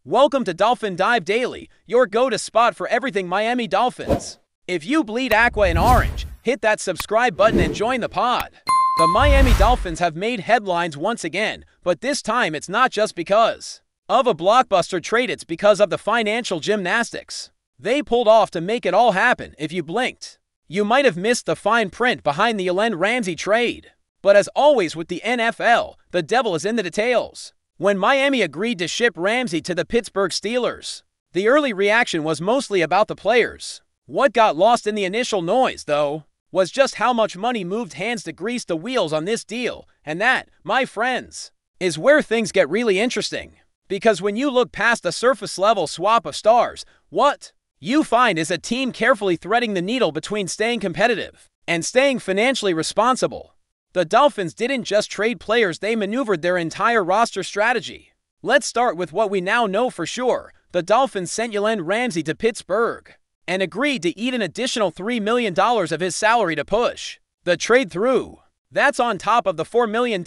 Welcome to Dolphin Dive Daily, your go-to spot for everything Miami Dolphins. If you bleed aqua and orange, hit that subscribe button and join the pod. The Miami Dolphins have made headlines once again, but this time it's not just because of a blockbuster trade, it's because of the financial gymnastics they pulled off to make it all happen. If you blinked, you might have missed the fine print behind the Jalen Ramsey trade. But as always with the NFL, the devil is in the details. When Miami agreed to ship Ramsey to the Pittsburgh Steelers, the early reaction was mostly about the players. What got lost in the initial noise, though, was just how much money moved hands to grease the wheels on this deal. And that, my friends, is where things get really interesting. Because when you look past the surface-level swap of stars, what you find is a team carefully threading the needle between staying competitive and staying financially responsible. The Dolphins didn't just trade players, they maneuvered their entire roster strategy. Let's start with what we now know for sure. The Dolphins sent Jalen Ramsey to Pittsburgh and agreed to eat an additional $3 million of his salary to push the trade through. That's on top of the $4 million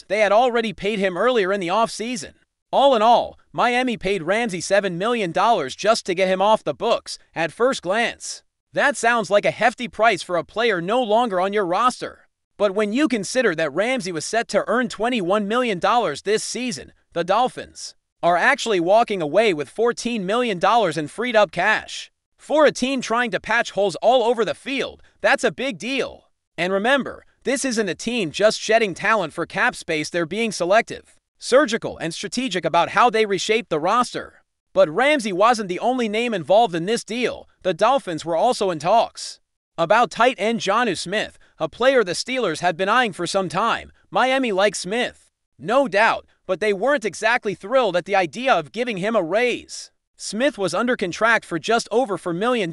they had already paid him earlier in the offseason. All in all, Miami paid Ramsey $7 million just to get him off the books. At first glance, that sounds like a hefty price for a player no longer on your roster. But when you consider that Ramsey was set to earn $21 million this season, the Dolphins are actually walking away with $14 million in freed-up cash. For a team trying to patch holes all over the field, that's a big deal. And remember, this isn't a team just shedding talent for cap space, they're being selective, surgical, and strategic about how they reshape the roster. But Ramsey wasn't the only name involved in this deal. The Dolphins were also in talks about tight end JONNU Smith, a player the Steelers had been eyeing for some time. Miami liked Smith, no doubt, but they weren't exactly thrilled at the idea of giving him a raise. Smith was under contract for just over $4 million,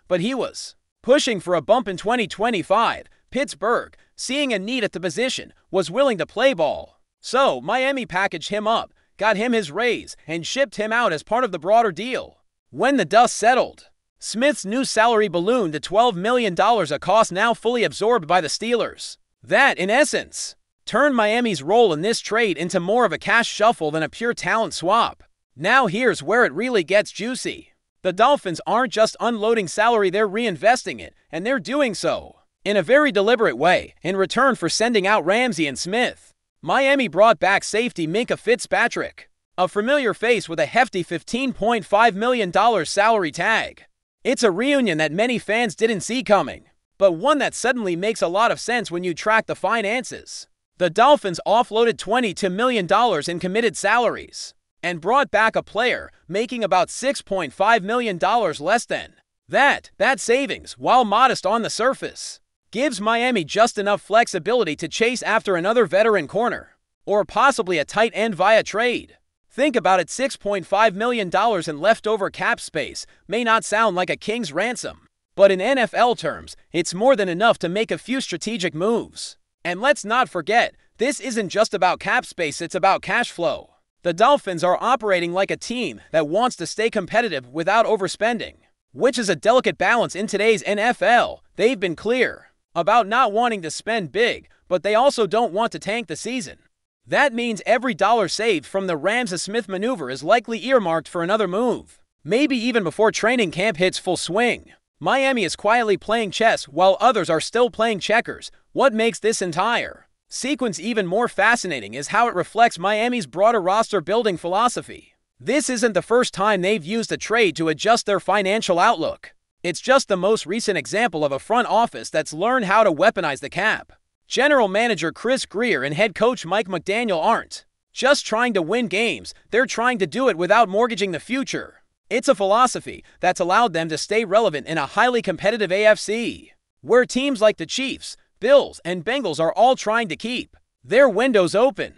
but he was pushing for a bump in 2025. Pittsburgh, seeing a need at the position, was willing to play ball. So Miami packaged him up, got him his raise, and shipped him out as part of the broader deal. When the dust settled, Smith's new salary ballooned to $12 million, a cost now fully absorbed by the Steelers. That, in essence, turned Miami's role in this trade into more of a cash shuffle than a pure talent swap. Now here's where it really gets juicy. The Dolphins aren't just unloading salary, they're reinvesting it, and they're doing so in a very deliberate way. In return for sending out Ramsey and Smith, Miami brought back safety Minkah Fitzpatrick, a familiar face with a hefty $15.5 million salary tag. It's a reunion that many fans didn't see coming, but one that suddenly makes a lot of sense when you track the finances. The Dolphins offloaded $22 million in committed salaries and brought back a player making about $6.5 million less than that. That savings, while modest on the surface, gives Miami just enough flexibility to chase after another veteran corner or possibly a tight end via trade. Think about it, $6.5 million in leftover cap space may not sound like a king's ransom, but in NFL terms, it's more than enough to make a few strategic moves. And let's not forget, this isn't just about cap space, it's about cash flow. The Dolphins are operating like a team that wants to stay competitive without overspending, which is a delicate balance in today's NFL. They've been clear about not wanting to spend big, but they also don't want to tank the season. That means every dollar saved from the Ramsey-Smith maneuver is likely earmarked for another move, maybe even before training camp hits full swing. Miami is quietly playing chess while others are still playing checkers. What makes this entire sequence even more fascinating is how it reflects Miami's broader roster building philosophy. This isn't the first time they've used a trade to adjust their financial outlook. It's just the most recent example of a front office that's learned how to weaponize the cap. General Manager Chris Grier and head coach Mike McDaniel aren't just trying to win games, they're trying to do it without mortgaging the future. It's a philosophy that's allowed them to stay relevant in a highly competitive AFC, where teams like the Chiefs, Bills, and Bengals are all trying to keep their windows open.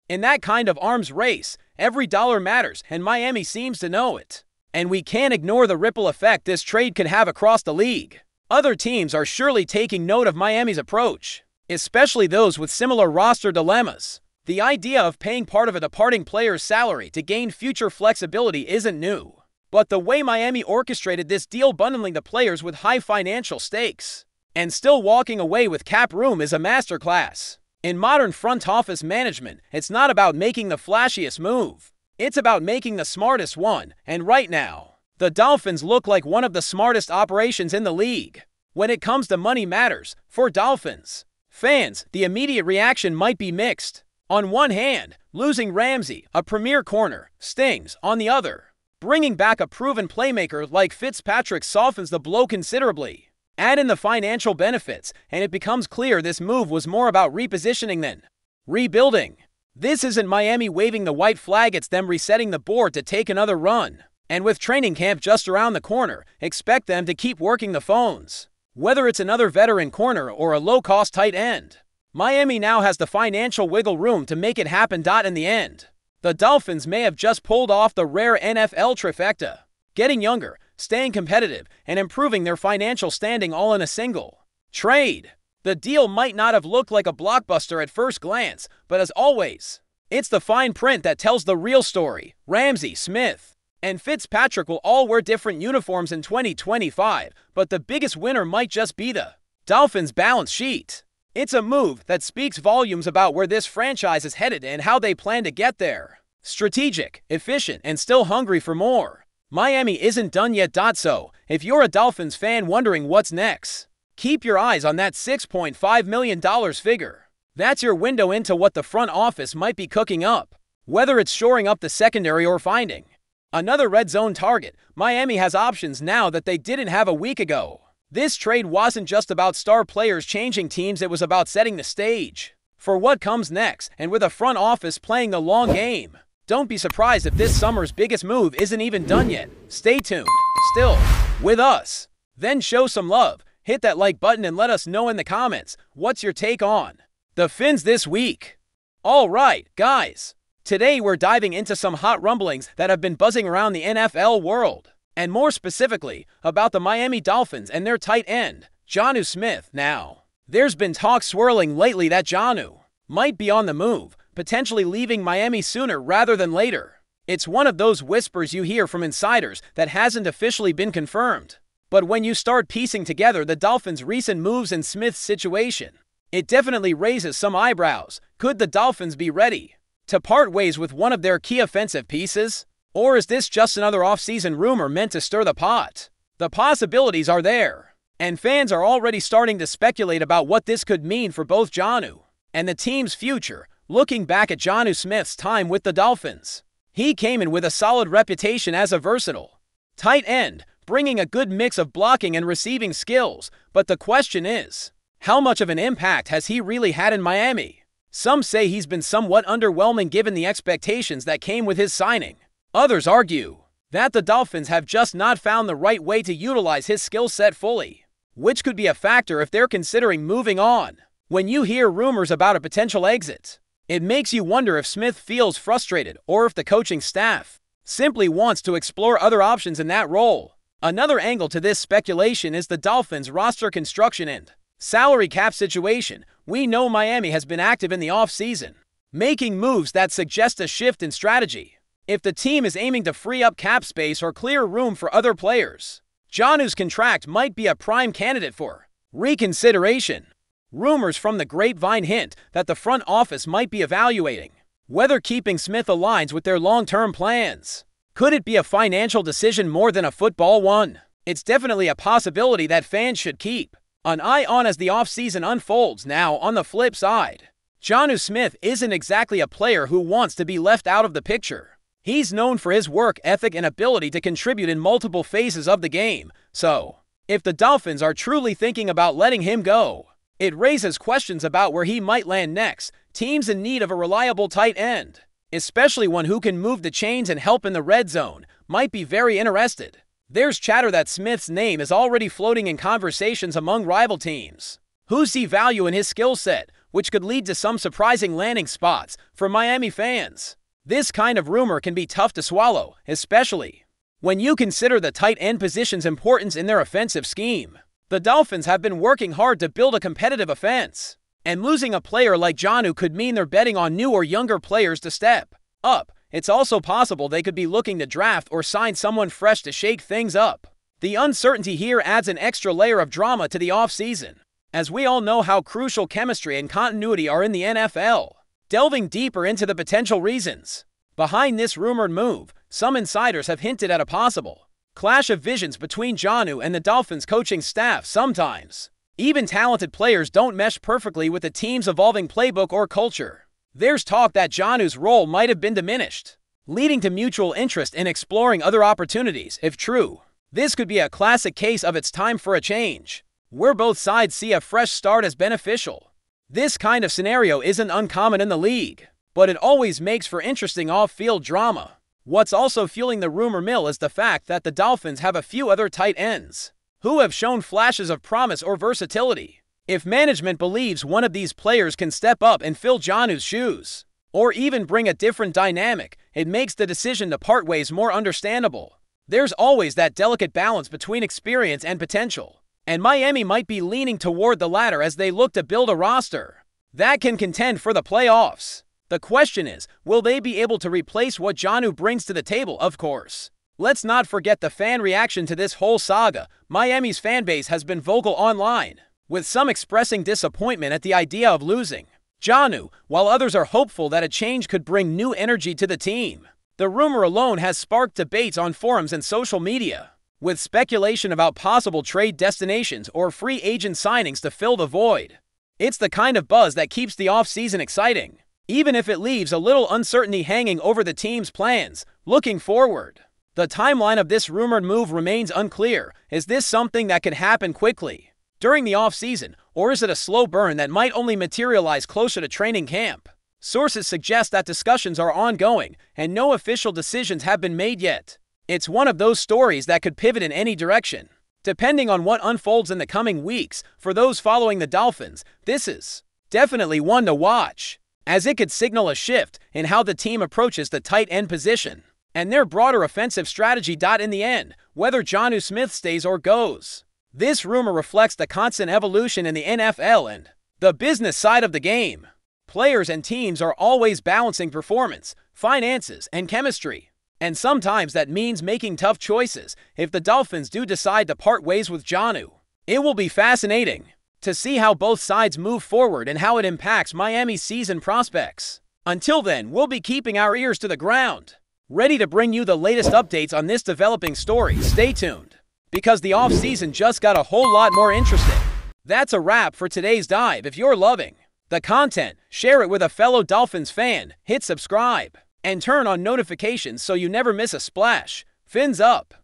In that kind of arms race, every dollar matters, and Miami seems to know it. And we can't ignore the ripple effect this trade could have across the league. Other teams are surely taking note of Miami's approach, especially those with similar roster dilemmas. The idea of paying part of a departing player's salary to gain future flexibility isn't new. But the way Miami orchestrated this deal, bundling the players with high financial stakes and still walking away with cap room, is a masterclass. In modern front office management, it's not about making the flashiest move. It's about making the smartest one, and right now, the Dolphins look like one of the smartest operations in the league. When it comes to money matters, for Dolphins fans, the immediate reaction might be mixed. On one hand, losing Ramsey, a premier corner, stings. On the other, bringing back a proven playmaker like Fitzpatrick softens the blow considerably. Add in the financial benefits, and it becomes clear this move was more about repositioning than rebuilding. This isn't Miami waving the white flag, it's them resetting the board to take another run. And with training camp just around the corner, expect them to keep working the phones. Whether it's another veteran corner or a low-cost tight end, Miami now has the financial wiggle room to make it happen. In the end, the Dolphins may have just pulled off the rare NFL trifecta, getting younger, staying competitive, and improving their financial standing all in a single trade. The deal might not have looked like a blockbuster at first glance, but as always, it's the fine print that tells the real story. Ramsey, Smith, and Fitzpatrick will all wear different uniforms in 2025, but the biggest winner might just be the Dolphins' balance sheet. It's a move that speaks volumes about where this franchise is headed and how they plan to get there. Strategic, efficient, and still hungry for more. Miami isn't done yet. So, if you're a Dolphins fan wondering what's next, keep your eyes on that $6.5 million figure. That's your window into what the front office might be cooking up. Whether it's shoring up the secondary or finding another red zone target, Miami has options now that they didn't have a week ago. This trade wasn't just about star players changing teams, it was about setting the stage for what comes next, and with a front office playing the long game. Don't be surprised if this summer's biggest move isn't even done yet. Stay tuned. Still with us. Then show some love. Hit that like button and let us know in the comments what's your take on the Fins this week. Alright, guys. Today we're diving into some hot rumblings that have been buzzing around the NFL world, and more specifically, about the Miami Dolphins and their tight end, JONNU Smith. Now, there's been talk swirling lately that JONNU might be on the move, potentially leaving Miami sooner rather than later. It's one of those whispers you hear from insiders that hasn't officially been confirmed. But when you start piecing together the Dolphins' recent moves and Smith's situation, it definitely raises some eyebrows. Could the Dolphins be ready to part ways with one of their key offensive pieces? Or is this just another offseason rumor meant to stir the pot? The possibilities are there, and fans are already starting to speculate about what this could mean for both JONNU and the team's future. Looking back at JONNU Smith's time with the Dolphins, he came in with a solid reputation as a versatile tight end, bringing a good mix of blocking and receiving skills. But the question is, how much of an impact has he really had in Miami? Some say he's been somewhat underwhelming given the expectations that came with his signing. Others argue that the Dolphins have just not found the right way to utilize his skill set fully, which could be a factor if they're considering moving on. When you hear rumors about a potential exit, it makes you wonder if Smith feels frustrated or if the coaching staff simply wants to explore other options in that role. Another angle to this speculation is the Dolphins' roster construction and salary cap situation. We know Miami has been active in the offseason, making moves that suggest a shift in strategy. If the team is aiming to free up cap space or clear room for other players, JONNU's contract might be a prime candidate for reconsideration. Rumors from the grapevine hint that the front office might be evaluating whether keeping Smith aligns with their long-term plans. Could it be a financial decision more than a football one? It's definitely a possibility that fans should keep an eye on as the offseason unfolds. Now, on the flip side, JONNU Smith isn't exactly a player who wants to be left out of the picture. He's known for his work ethic and ability to contribute in multiple phases of the game. So, if the Dolphins are truly thinking about letting him go, it raises questions about where he might land next. Teams in need of a reliable tight end, especially one who can move the chains and help in the red zone, might be very interested. There's chatter that Smith's name is already floating in conversations among rival teams who see value in his skill set, which could lead to some surprising landing spots for Miami fans. This kind of rumor can be tough to swallow, especially when you consider the tight end position's importance in their offensive scheme. The Dolphins have been working hard to build a competitive offense, and losing a player like JONNU could mean they're betting on new or younger players to step up. It's also possible they could be looking to draft or sign someone fresh to shake things up. The uncertainty here adds an extra layer of drama to the offseason, as we all know how crucial chemistry and continuity are in the NFL. Delving deeper into the potential reasons Behind this rumored move, some insiders have hinted at a possible clash of visions between JONNU and the Dolphins coaching staff. Sometimes even talented players don't mesh perfectly with the team's evolving playbook or culture. There's talk that JONNU's role might have been diminished, leading to mutual interest in exploring other opportunities. If true, this could be a classic case of it's time for a change, where both sides see a fresh start as beneficial. This kind of scenario isn't uncommon in the league, but it always makes for interesting off-field drama. What's also fueling the rumor mill is the fact that the Dolphins have a few other tight ends who have shown flashes of promise or versatility. If management believes one of these players can step up and fill JONNU's shoes, or even bring a different dynamic, it makes the decision to part ways more understandable. There's always that delicate balance between experience and potential, and Miami might be leaning toward the latter as they look to build a roster that can contend for the playoffs. The question is, will they be able to replace what JONNU brings to the table? Of course, let's not forget the fan reaction to this whole saga. Miami's fanbase has been vocal online, with some expressing disappointment at the idea of losing JONNU, while others are hopeful that a change could bring new energy to the team. The rumor alone has sparked debates on forums and social media, with speculation about possible trade destinations or free agent signings to fill the void. It's the kind of buzz that keeps the offseason exciting, even if it leaves a little uncertainty hanging over the team's plans. Looking forward, the timeline of this rumored move remains unclear. Is this something that could happen quickly during the offseason, or is it a slow burn that might only materialize closer to training camp? Sources suggest that discussions are ongoing and no official decisions have been made yet. It's one of those stories that could pivot in any direction, depending on what unfolds in the coming weeks. For those following the Dolphins, this is definitely one to watch, as it could signal a shift in how the team approaches the tight end position and their broader offensive strategy. In the end, whether JONNU Smith stays or goes, this rumor reflects the constant evolution in the NFL and the business side of the game. Players and teams are always balancing performance, finances, and chemistry, and sometimes that means making tough choices. If the Dolphins do decide to part ways with JONNU, it will be fascinating to see how both sides move forward and how it impacts Miami's season prospects. Until then, we'll be keeping our ears to the ground, ready to bring you the latest updates on this developing story. Stay tuned, because the offseason just got a whole lot more interesting. That's a wrap for today's dive. If you're loving the content, share it with a fellow Dolphins fan, hit subscribe, and turn on notifications so you never miss a splash. Fins up!